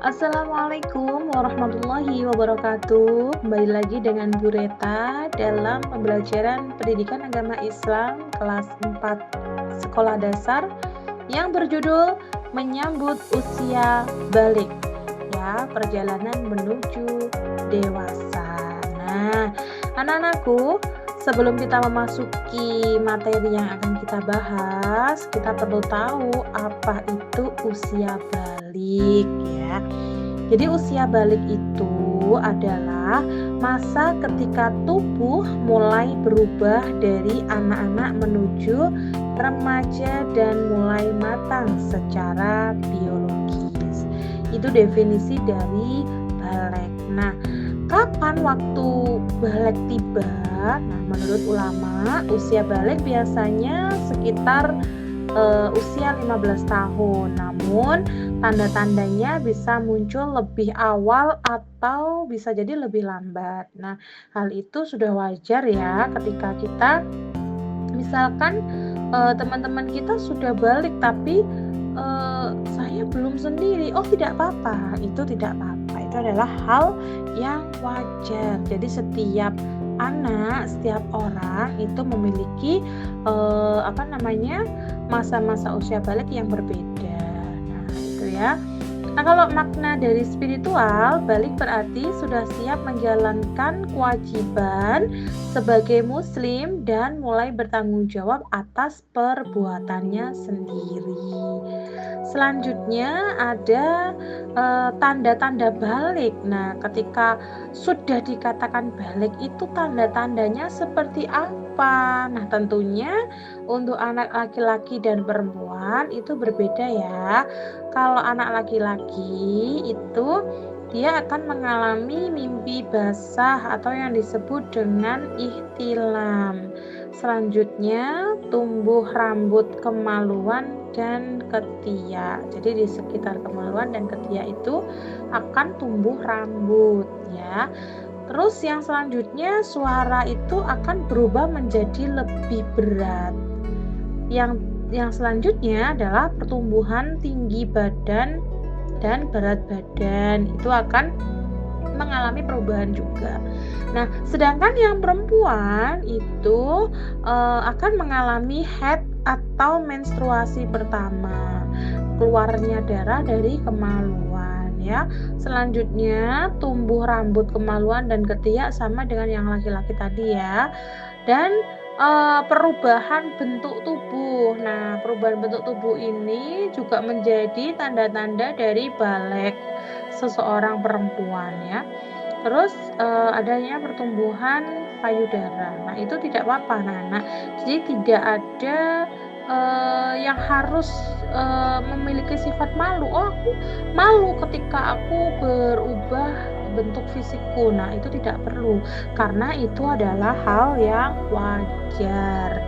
Assalamualaikum warahmatullahi wabarakatuh. Kembali lagi dengan Bu Reta dalam pembelajaran Pendidikan Agama Islam kelas 4 Sekolah Dasar yang berjudul Menyambut Usia Balik. Ya, perjalanan menuju dewasa. Nah, anak-anakku, sebelum kita memasuki materi yang akan kita bahas, kita perlu tahu apa itu usia balik ya. Jadi usia balik itu adalah masa ketika tubuh mulai berubah dari anak-anak menuju remaja dan mulai matang secara biologis. Itu definisi dari balik. Nah, kapan waktu balik tiba? Nah, menurut ulama, usia balik biasanya sekitar usia 15 tahun. Namun, tanda-tandanya bisa muncul lebih awal atau bisa jadi lebih lambat. Nah, hal itu sudah wajar ya ketika kita misalkan teman-teman kita sudah balik tapi saya belum sendiri. Oh, tidak apa-apa. Itu tidak apa-apa. Itu adalah hal yang wajar. Jadi setiap anak, setiap orang itu memiliki masa-masa usia balik yang berbeda. Nah, itu ya. Nah, kalau makna dari spiritual, balik berarti sudah siap menjalankan kewajiban sebagai muslim dan mulai bertanggung jawab atas perbuatannya sendiri. Selanjutnya ada tanda-tanda balik. Nah, ketika sudah dikatakan balik itu tanda-tandanya seperti apa? Nah, tentunya untuk anak laki-laki dan perempuan itu berbeda ya. Kalau anak laki-laki itu dia akan mengalami mimpi basah atau yang disebut dengan ihtilam. Selanjutnya tumbuh rambut kemaluan dan ketiak. Jadi di sekitar kemaluan dan ketiak itu akan tumbuh rambut ya. Terus yang selanjutnya suara itu akan berubah menjadi lebih berat. Yang selanjutnya adalah pertumbuhan tinggi badan dan berat badan itu akan mengalami perubahan juga. Nah, sedangkan yang perempuan itu akan mengalami haid atau menstruasi pertama, keluarnya darah dari kemaluan ya. Selanjutnya tumbuh rambut kemaluan dan ketiak sama dengan yang laki-laki tadi ya. Dan perubahan bentuk tubuh. Nah, perubahan bentuk tubuh ini juga menjadi tanda-tanda dari balik seseorang perempuan ya. Terus adanya pertumbuhan payudara. Nah, itu tidak apa-apa anak-anak. Jadi tidak ada yang harus memiliki sifat malu. Oh, aku malu ketika aku berubah bentuk fisikku. Nah, itu tidak perlu karena itu adalah hal yang wajar.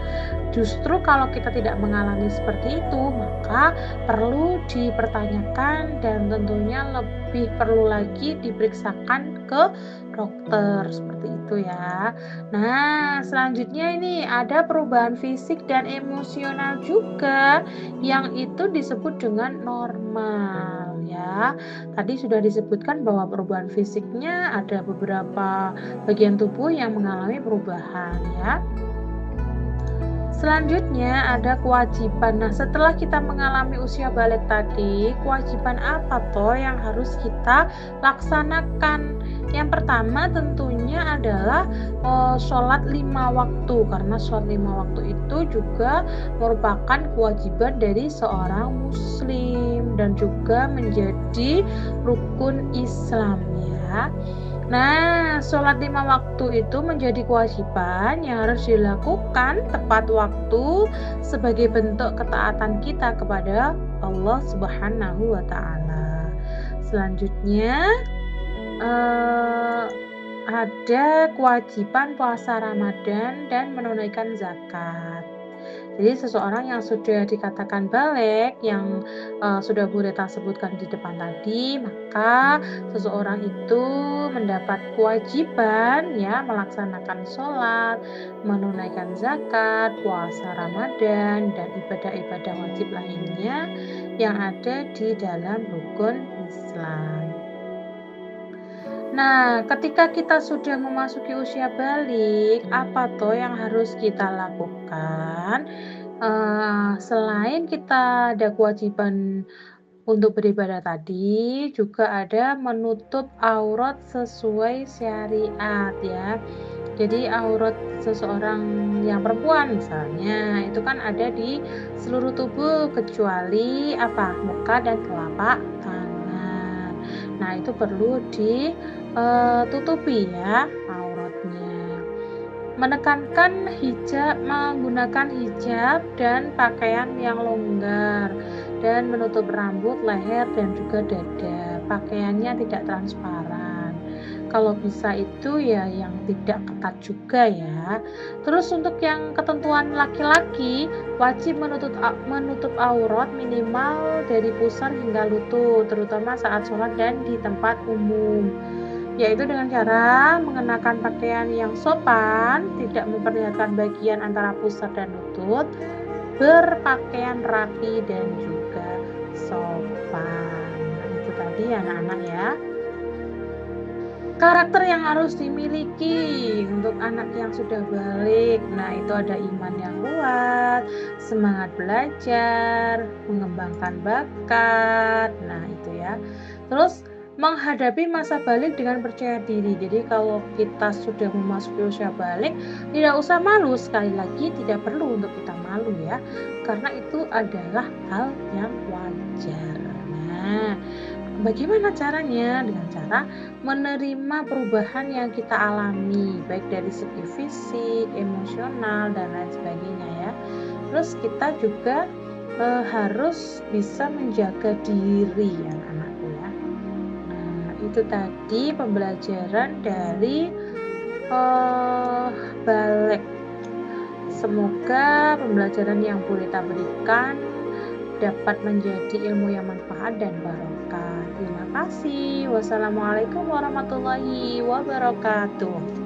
Justru kalau kita tidak mengalami seperti itu, maka perlu dipertanyakan dan tentunya lebih perlu lagi diperiksakan ke dokter seperti itu ya. Nah, selanjutnya ini ada perubahan fisik dan emosional juga yang itu disebut dengan normal ya. Tadi sudah disebutkan bahwa perubahan fisiknya ada beberapa bagian tubuh yang mengalami perubahan ya. Selanjutnya ada kewajiban. Nah, setelah kita mengalami usia balik tadi, kewajiban apa toh yang harus kita laksanakan? Yang pertama tentunya adalah sholat 5 waktu, karena sholat 5 waktu itu juga merupakan kewajiban dari seorang muslim dan juga menjadi rukun Islam ya. Nah, sholat 5 waktu itu menjadi kewajiban yang harus dilakukan tepat waktu sebagai bentuk ketaatan kita kepada Allah Subhanahu wa Ta'ala. Selanjutnya ada kewajiban puasa Ramadan dan menunaikan zakat. Jadi seseorang yang sudah dikatakan balik, yang sudah Bu Reta sebutkan di depan tadi, maka seseorang itu mendapat kewajiban ya melaksanakan sholat, menunaikan zakat, puasa Ramadan, dan ibadah-ibadah wajib lainnya yang ada di dalam rukun Islam. Nah, ketika kita sudah memasuki usia balik, apa toh yang harus kita lakukan? Selain kita ada kewajiban untuk beribadah tadi, juga ada menutup aurat sesuai syariat ya. Jadi aurat seseorang yang perempuan misalnya, itu kan ada di seluruh tubuh kecuali apa? Muka dan telapak tangan. Nah, itu perlu ditutupi ya auratnya. Menggunakan hijab dan pakaian yang longgar dan menutup rambut, leher, dan juga dada. Pakaiannya tidak transparan. Kalau bisa itu ya yang tidak ketat juga ya. Terus untuk yang ketentuan laki-laki wajib menutup aurat minimal dari pusar hingga lutut, terutama saat sholat dan di tempat umum. Yaitu dengan cara mengenakan pakaian yang sopan, tidak memperlihatkan bagian antara pusar dan lutut, berpakaian rapi dan juga sopan. Nah, itu tadi anak-anak ya. Karakter yang harus dimiliki untuk anak yang sudah balik. Nah, itu ada iman yang kuat, semangat belajar, mengembangkan bakat. Nah, itu ya. Terus menghadapi masa balik dengan percaya diri. Jadi kalau kita sudah memasuki usia balik, tidak usah malu. Sekali lagi tidak perlu untuk kita malu ya. Karena itu adalah hal yang wajar. Nah, bagaimana caranya? Dengan cara menerima perubahan yang kita alami, baik dari segi fisik, emosional, dan lain sebagainya ya. Terus kita juga harus bisa menjaga diri ya anak-anakku ya. Nah, itu tadi pembelajaran dari balik. Semoga pembelajaran yang Bu Rita berikan dapat menjadi ilmu yang manfaat dan barokah. Terima kasih. Wassalamualaikum warahmatullahi wabarakatuh.